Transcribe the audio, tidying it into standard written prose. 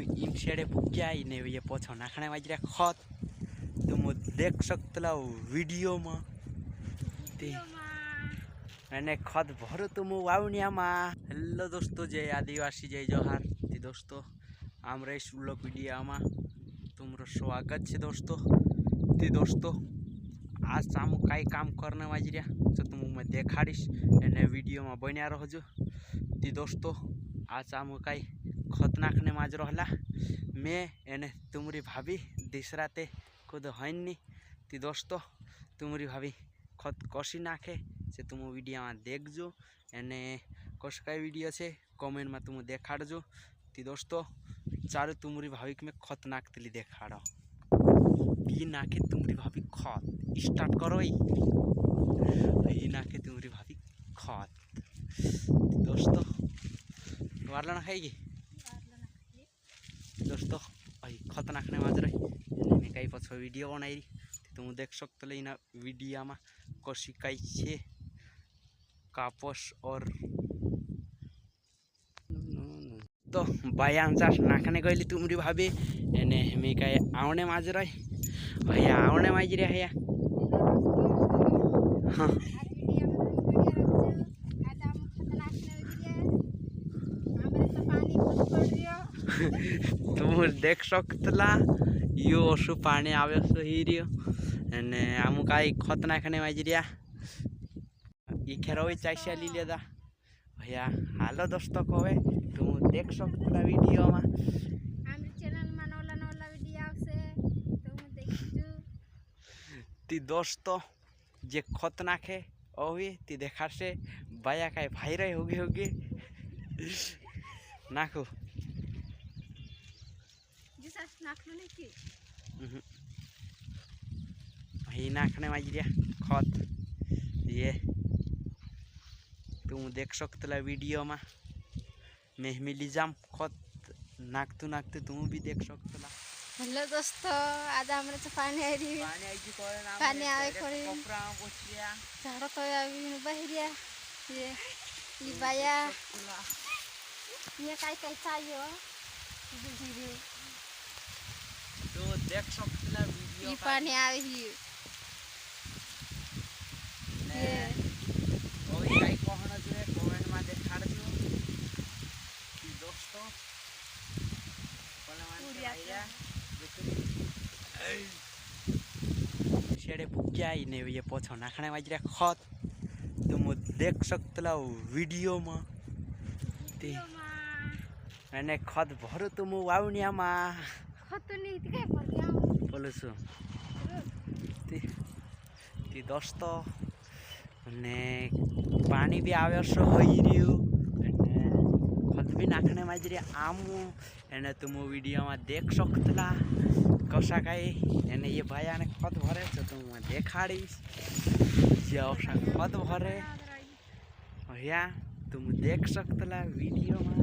इन शेडे पुग्या ने ये पोछो नाखने माजरा खत तुम देख सकतला वीडियो में અને ખત ભરો तुम વાવણિયામાં। હેલો દોસ્તો, જય આદિવાસી, જય જોહાર। તે દોસ્તો આમ રહીશ વ્લોગ વિડીયામાં તમારું સ્વાગત છે दोस्तों। તે દોસ્તો आज सामू कई काम करने वाजरिया तो तुम मैं देखाड़ीश एने वीडियो में बन्या रहो। ती दोस्तों आज सामू कई खत नाखने माज रहला मैं एने तुमरी भाभी दिसराते खुद हईनी। ती दोस्तों तुमरी भाभी खत कशी नाखे से तुम वीडियो में देखजो एने कश कई वीडियो है कमेंट में तुम देखाड़जो। ती दोस्तों चारू तुमरी भाभी में खत नाखती देखाड़ो ई नाखे तुमरी भाभी खत स्टार्ट करो ई नाखे तुमरी भाभी खत। दोस्तों वारला ना खाएगी दोस्तों अही खत नाखने माज रही मैं कई पछ वीडियो बनाई तुम देख सकते इन वीडियो में कशी कई छे कापस और तो बयान चाष नाखने गई तुमरी भाभी एने मैं कई आवने माज रही भैया आवने माज रहा है। हाँ तुम देख सकतला यो ओसु पानी आवे सो हीरियो एने आमु काई खत नाखने माजरिया ई खेरोई चाइसा ली लेदा भैया। हालो दोस्तों कोवे तुम देख सकतला वीडियो में हमरे चैनल में नौला नौला वीडियो आवसे तुम देखजो। ती दोस्तों जे खत नाखे ओवी ती देखासे बाया काई भाई रही होगी नाखो ही नाखने माजरिया खत ये तुम देख सकतला वीडियो में मैं मिली जाम खत नाखतू नाखतू तुम भी देख सकतला। हेलो दोस्तों आज हमरे तो पानी आई रही पानी आवे खड़ी कपड़ा पोछिया झाड़ तो अभी बहरिया ये बाया ये काई काई चाहिए तो देख सकतला वीडियो ये पानी आवे ही ये ओई काई कहना जो कमेंट में देखाड़ दो कि दोस्तों शेडे पुग्या ने ये पोछो नाखने माजरा खत तुम देख सकतला वीडियो में एने खत भरो तुम वावणिया में खत नहीं ती काय भरल्या बोलसु ती दोस्तों ने पानी भी आवे सो होई रियो खत भी नाखने माजरी आमू एने तुम वीडियो में देख सकतला कसा काई एने ये भाया ने खत भरे तो तुम देखाड़ीश जे औसा खत भरे भैया तुम देख सकतला वीडियो में